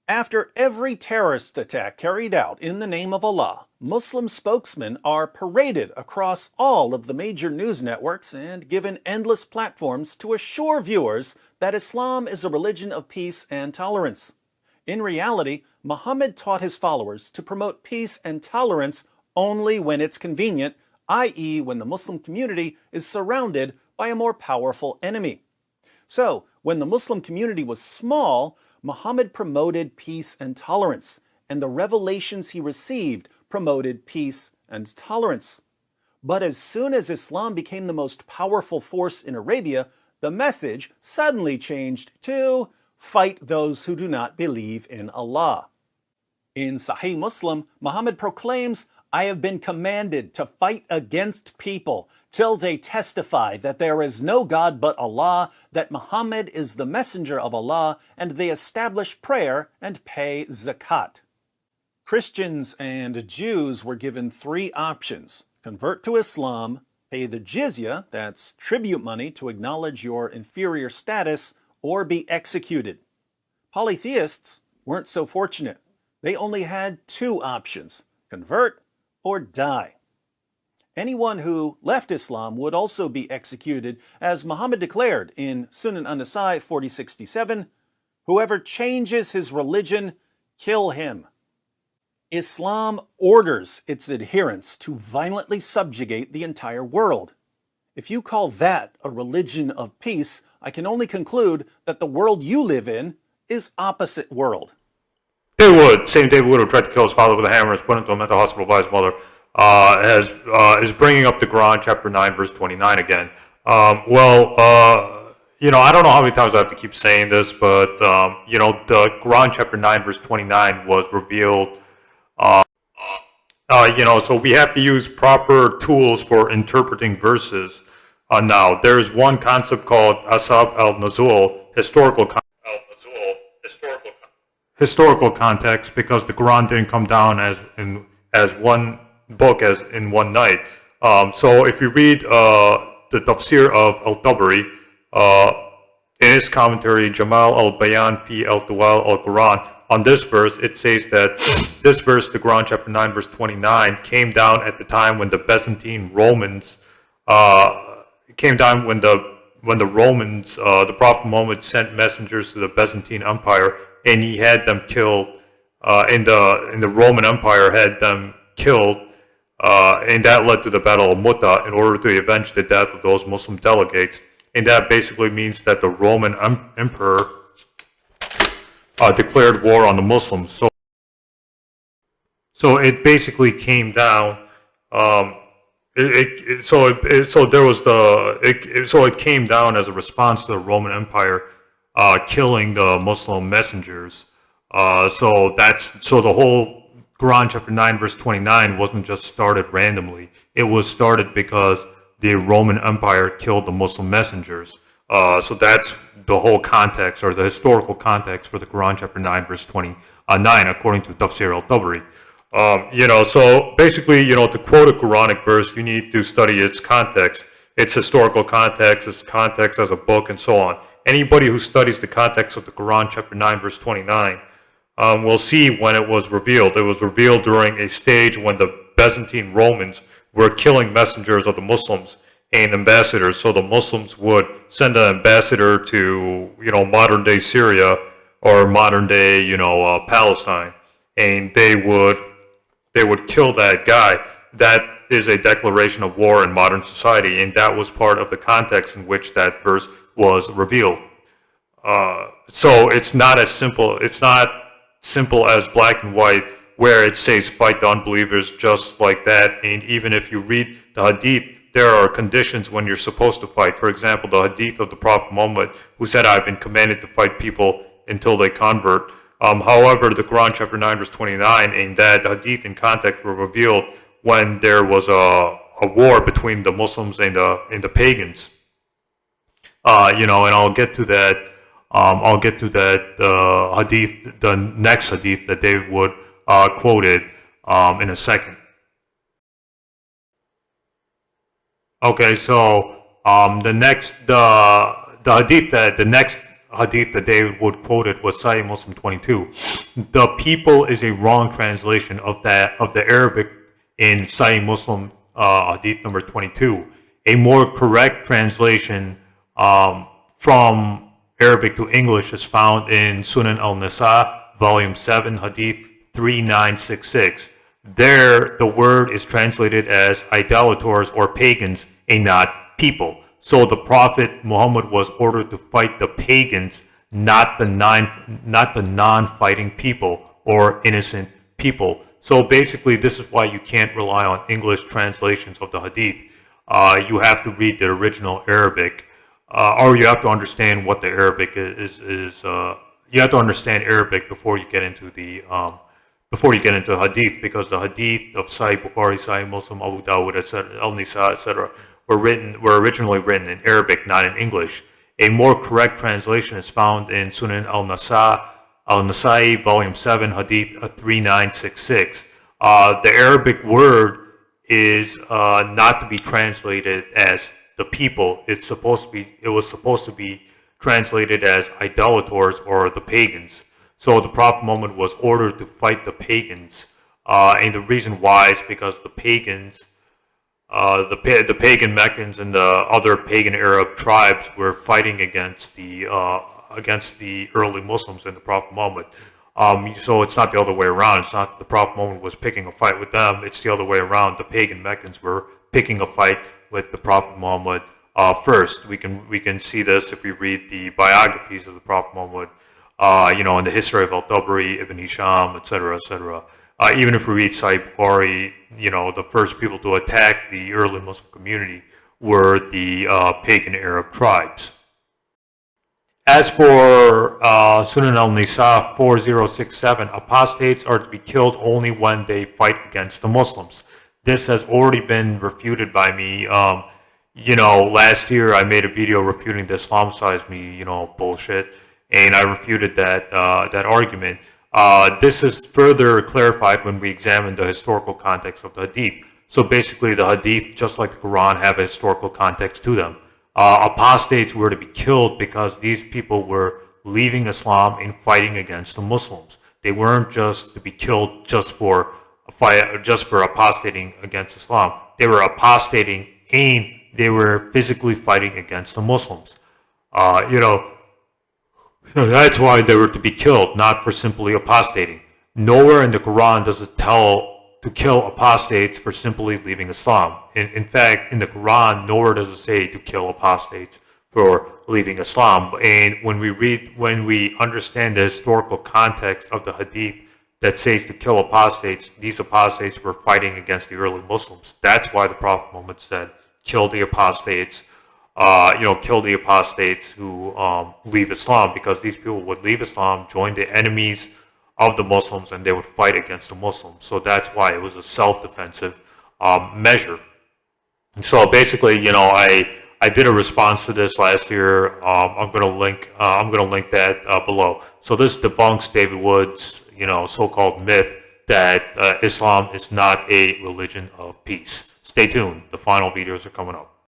After every terrorist attack carried out in the name of Allah, Muslim spokesmen are paraded across all of the major news networks and given endless platforms to assure viewers that Islam is a religion of peace and tolerance. In reality, Muhammad taught his followers to promote peace and tolerance only when it's convenient, i.e., when the Muslim community is surrounded by a more powerful enemy. So, when the Muslim community was small, Muhammad promoted peace and tolerance, and the revelations he received promoted peace and tolerance. But as soon as Islam became the most powerful force in Arabia, the message suddenly changed to fight those who do not believe in Allah. In Sahih Muslim, Muhammad proclaims, "I have been commanded to fight against people till they testify that there is no God but Allah, that Muhammad is the messenger of Allah, and they establish prayer and pay zakat." Christians and Jews were given three options: convert to Islam, pay the jizya, that's tribute money to acknowledge your inferior status, or be executed. Polytheists weren't so fortunate. They only had two options: convert or die. Anyone who left Islam would also be executed, as Muhammad declared in Sunan An-Nasa'i 4067, "Whoever changes his religion, kill him." Islam orders its adherents to violently subjugate the entire world. If you call that a religion of peace, I can only conclude that the world you live in is opposite world. Same David would have tried to kill his father with a hammer, is put into a mental hospital by his mother, is bringing up the Quran, chapter 9, verse 29 again. I don't know how many times I have to keep saying this, but, the Quran, chapter 9, verse 29 was revealed, so we have to use proper tools for interpreting verses. Now, there's one concept called Asab al-Nuzul, historical context, because the Quran didn't come down as one book as in one night. So if you read the Tafsir of Al-Tabari, in his commentary, Jamal al-Bayan fi al-Dual al-Quran, on this verse, it says that this verse, the Quran chapter 9, verse 29, came down at the time when the Byzantine Romans, when the Romans, the Prophet Muhammad sent messengers to the Byzantine Empire, and he had them killed, and the Roman Empire had them killed, and that led to the Battle of Mu'tah in order to avenge the death of those Muslim delegates. And that basically means that the Roman Emperor declared war on the Muslims. So it basically came down. It came down as a response to the Roman Empire killing the Muslim messengers. So the whole Quran chapter 9 verse 29 wasn't just started randomly. It was started because the Roman Empire killed the Muslim messengers. So that's the whole context, or the historical context, for the Quran chapter 9 verse 29, according to Tafsir Al-Tabari. So basically, to quote a Quranic verse, you need to study its context, its historical context, its context as a book, and so on. Anybody who studies the context of the Quran chapter 9 verse 29 will see when it was revealed. It was revealed during a stage when the Byzantine Romans were killing messengers of the Muslims and ambassadors. So the Muslims would send an ambassador to, modern day Syria or modern day, Palestine, and they would kill that guy. That is a declaration of war in modern society, and that was part of the context in which that verse was revealed. So it's not simple as black and white, where it says fight the unbelievers just like that. And even if you read the Hadith, there are conditions when you're supposed to fight. For example, the Hadith of the Prophet Muhammad, who said, "I've been commanded to fight people until they convert." However, the Quran chapter 9 verse 29 and that Hadith in context were revealed when there was a war between the Muslims and the pagans. And I'll get to that. Hadith, the next Hadith that David would quoted in a second. Okay, so the next Hadith that David would quoted was Sahih Muslim 22. the people is a wrong translation of the Arabic in Sahih Muslim Hadith number 22. A more correct translation from Arabic to English is found in Sunan al-Nisa, Volume 7, Hadith 3966. There, the word is translated as idolaters or pagans and not people. So the Prophet Muhammad was ordered to fight the pagans, not the non-fighting people or innocent people. So basically, this is why you can't rely on English translations of the Hadith. You have to read the original Arabic, or you have to understand what the Arabic is. You have to understand Arabic before you get into the Hadith, because the Hadith of Sahih Bukhari, Sahih Muslim, Abu Dawud, etc., Al-Nisa, etc., were originally written in Arabic, not in English. A more correct translation is found in Sunan al-Nasa'i, Volume 7, Hadith 3966. The Arabic word is not to be translated as the people. It was supposed to be translated as idolaters or the pagans. So the Prophet Muhammad was ordered to fight the pagans, and the reason why is because the pagans, the pagan Meccans and the other pagan Arab tribes were fighting against the early Muslims and the Prophet Muhammad. So it's not the other way around. It's not the Prophet Muhammad was picking a fight with them. It's the other way around. The pagan Meccans were picking a fight with the Prophet Muhammad first. We can see this if we read the biographies of the Prophet Muhammad. In the history of Al-Tabari, Ibn Hisham, etc., etc. Even if we read Sahih Bukhari, the first people to attack the early Muslim community were the pagan Arab tribes. As for Sunan al-Nisa 4067, apostates are to be killed only when they fight against the Muslims. This has already been refuted by me. Last year I made a video refuting the Islamicize me, bullshit, and I refuted that argument. This is further clarified when we examine the historical context of the Hadith. So basically, the Hadith, just like the Quran, have a historical context to them. Apostates were to be killed because these people were leaving Islam and fighting against the Muslims. They weren't just to be killed just for apostating against Islam. They were apostating and they were physically fighting against the Muslims. That's why they were to be killed, not for simply apostating. Nowhere in the Quran does it tell to kill apostates for simply leaving Islam. In fact, in the Quran, nowhere does it say to kill apostates for leaving Islam. And when we understand the historical context of the Hadith that says to kill apostates, these apostates were fighting against the early Muslims. That's why the Prophet Muhammad said, kill the apostates. Kill the apostates who leave Islam, because these people would leave Islam, join the enemies of the Muslims, and they would fight against the Muslims. So that's why it was a self-defensive measure. And so basically, I did a response to this last year. I'm gonna link that below. So this debunks David Wood's so-called myth that Islam is not a religion of peace. Stay tuned. The final videos are coming up.